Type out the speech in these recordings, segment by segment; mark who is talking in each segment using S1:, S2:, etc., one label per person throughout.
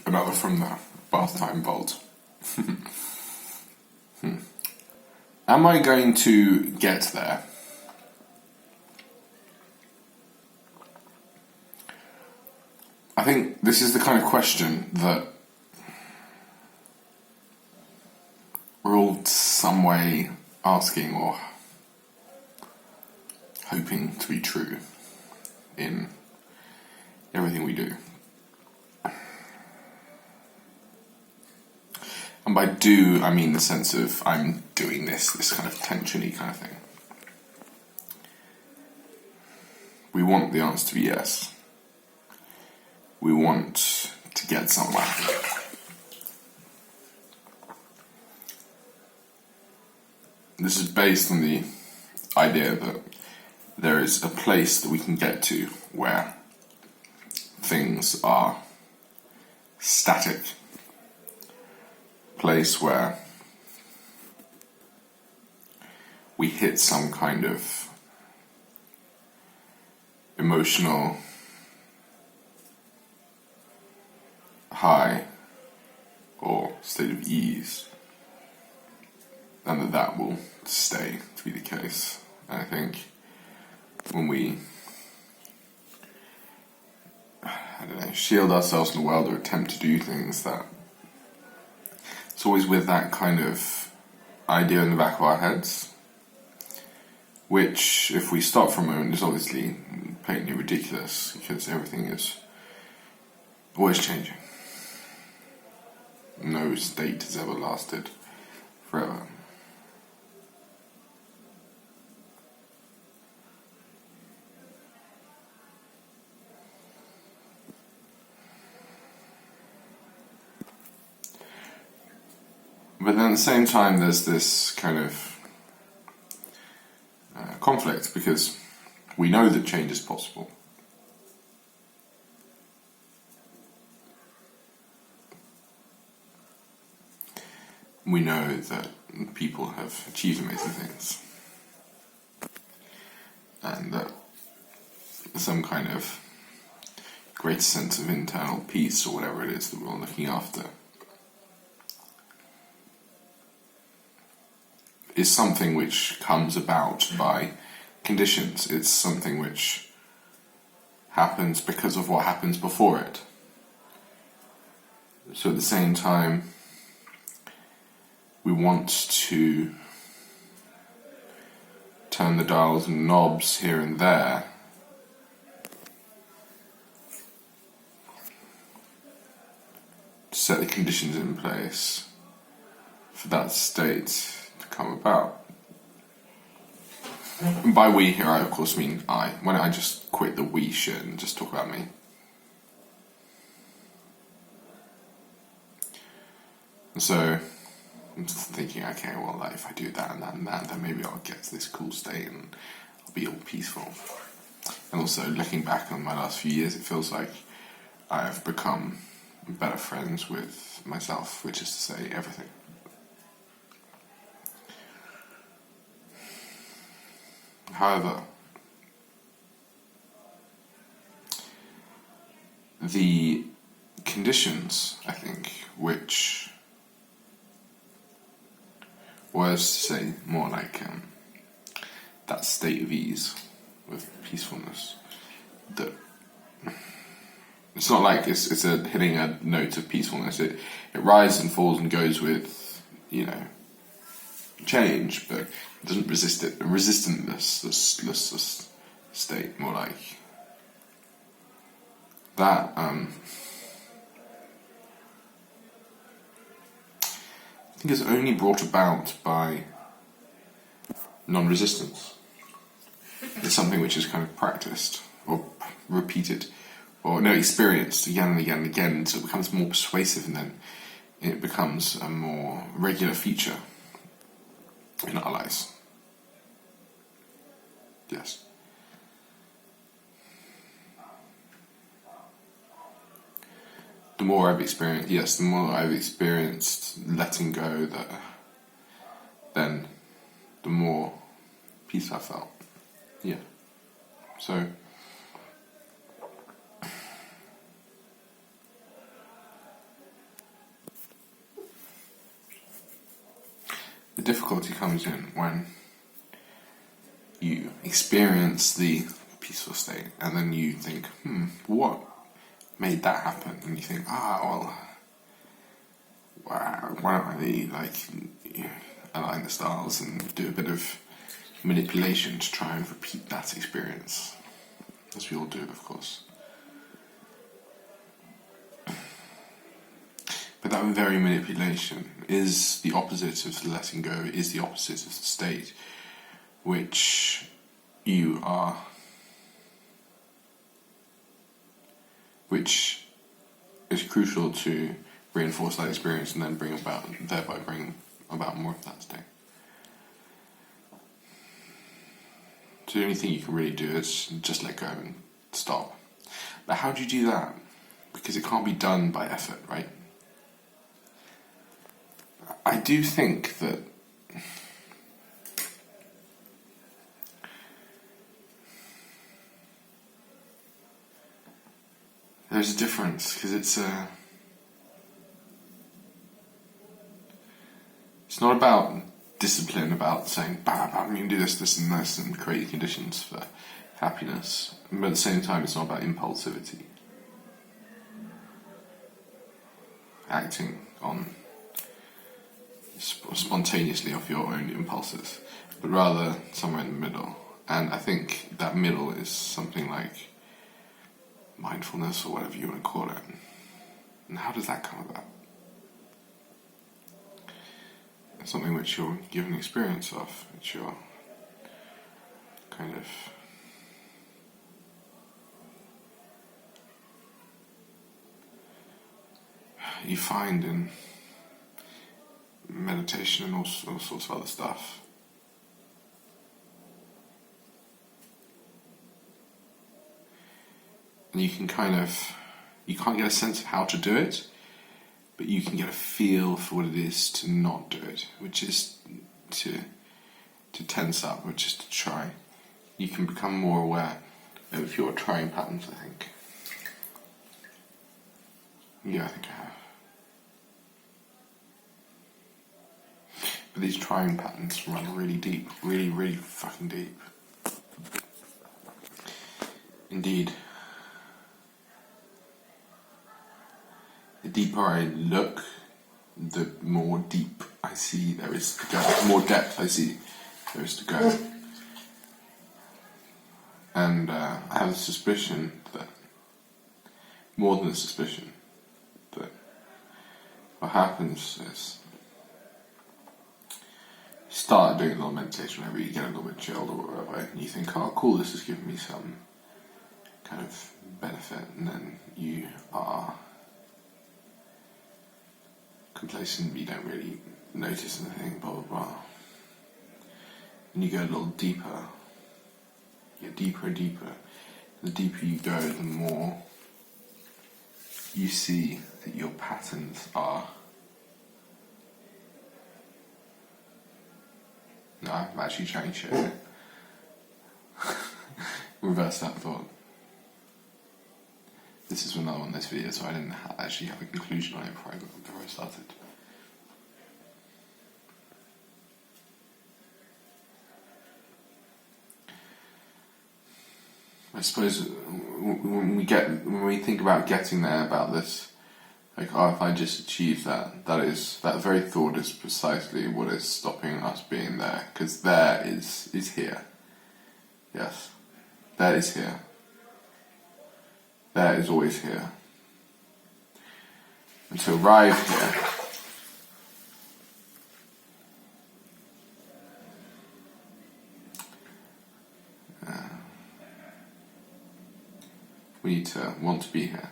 S1: Another from the bath time vault. Am I going to get there? I think this is the kind of question that we're all some way asking or hoping to be true in everything we do. And by do, I mean the sense of I'm doing this kind of tension-y kind of thing. We want the answer to be yes. We want to get somewhere. This is based on the idea that there is a place that we can get to where things are static. Place where we hit some kind of emotional high or state of ease, and that will stay to be the case. And I think when we shield ourselves from the world or attempt to do things, that it's always with that kind of idea in the back of our heads, which, if we stop for a moment, is obviously patently ridiculous, because everything is always changing. No state has ever lasted forever. But then at the same time, there's this kind of conflict, because we know that change is possible. We know that people have achieved amazing things, and that some kind of great sense of internal peace, or whatever it is that we're looking after, is something which comes about by conditions. It's something which happens because of what happens before it. So at the same time, we want to turn the dials and knobs here and there to set the conditions in place for that state to come about. And by we here, I of course mean I. When I just quit the we shit and just talk about me. And so I'm just thinking, okay, well, like, if I do that and that and that, then maybe I'll get to this cool state and I'll be all peaceful. And also, looking back on my last few years, it feels like I have become better friends with myself, which is to say, everything. However, the conditions, I think, which was to say more like that state of ease with peacefulness, that it's not like it's a hitting a note of peacefulness. It rises and falls and goes with, change, but it doesn't resist it. A resistless state, more like that. I think it's only brought about by non-resistance. It's something which is kind of practiced or repeated or experienced again and again and again, so it becomes more persuasive, and then it becomes a more regular feature in our lives. Yes. The more I've experienced letting go, then the more peace I felt. Yeah. So difficulty comes in when you experience the peaceful state and then you think, what made that happen? And you think, why don't I align the stars and do a bit of manipulation to try and repeat that experience, as we all do, of course. But that very manipulation is the opposite of the letting go, is the opposite of the state which is crucial to reinforce that experience and then thereby bring about more of that state. So the only thing you can really do is just let go and stop. But how do you do that? Because it can't be done by effort, right? I do think that there's a difference, because it's not about discipline, about saying, I'm going to do this and this and create conditions for happiness. But at the same time, it's not about impulsivity. Acting on spontaneously off your own impulses, but rather somewhere in the middle. And I think that middle is something like mindfulness, or whatever you want to call it. And how does that come about? It's something which you're given experience of, which you're kind of you find in meditation and all sorts of other stuff. And you can you can't get a sense of how to do it, but you can get a feel for what it is to not do it, which is to tense up, which is to try. You can become more aware of your trying patterns, I think. Yeah, I think I have. But these trying patterns run really deep, really, really fucking deep. Indeed. The deeper I look, the more deep I see there is to go. The more depth I see there is to go. And I have a suspicion that, more than a suspicion, that what happens is you start doing a little meditation, whenever you get a little bit chilled or whatever, and you think, oh cool, this has given me some kind of benefit, and then you are complacent, you don't really notice anything, blah blah blah. And you go a little deeper, you get deeper and deeper. The deeper you go, the more you see that your patterns are. No, I'm actually trying to show you. Reverse that thought. This is another one, this video, so I didn't actually have a conclusion on it before I started. I suppose when we think about getting there, about this, like, oh, if I just achieve that very thought is precisely what is stopping us being there, because there is here. Yes, there is here. There is always here. And to arrive here, we need to want to be here.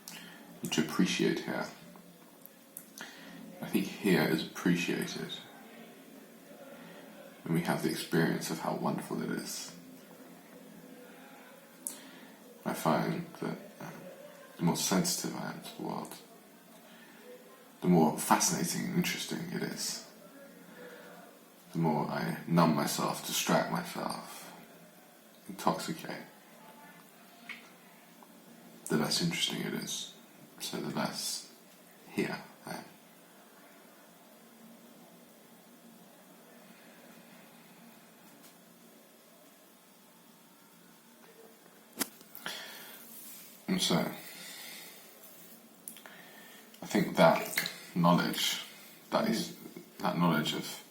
S1: We need to appreciate here. I think here is appreciated when we have the experience of how wonderful it is. I find that the more sensitive I am to the world, the more fascinating and interesting it is. The more I numb myself, distract myself, intoxicate, the less interesting it is. So the less here I am. And so, I think that knowledge, that knowledge of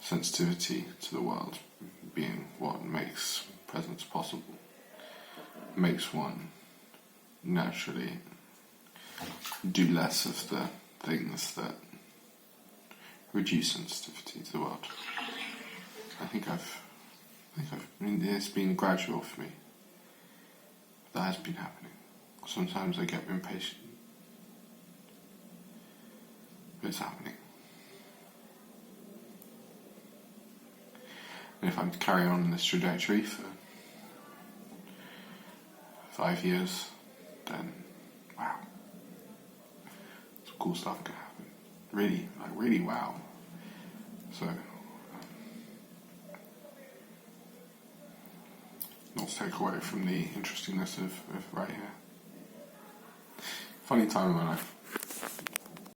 S1: sensitivity to the world being what makes presence possible, makes one naturally do less of the things that reduce sensitivity to the world. I think it's been gradual for me. That has been happening. Sometimes I get impatient. But it's happening. And if I'm to carry on in this trajectory for 5 years, then wow. Some cool stuff can happen. Really wow. So, not to take away from the interestingness of right here. Funny time in my life.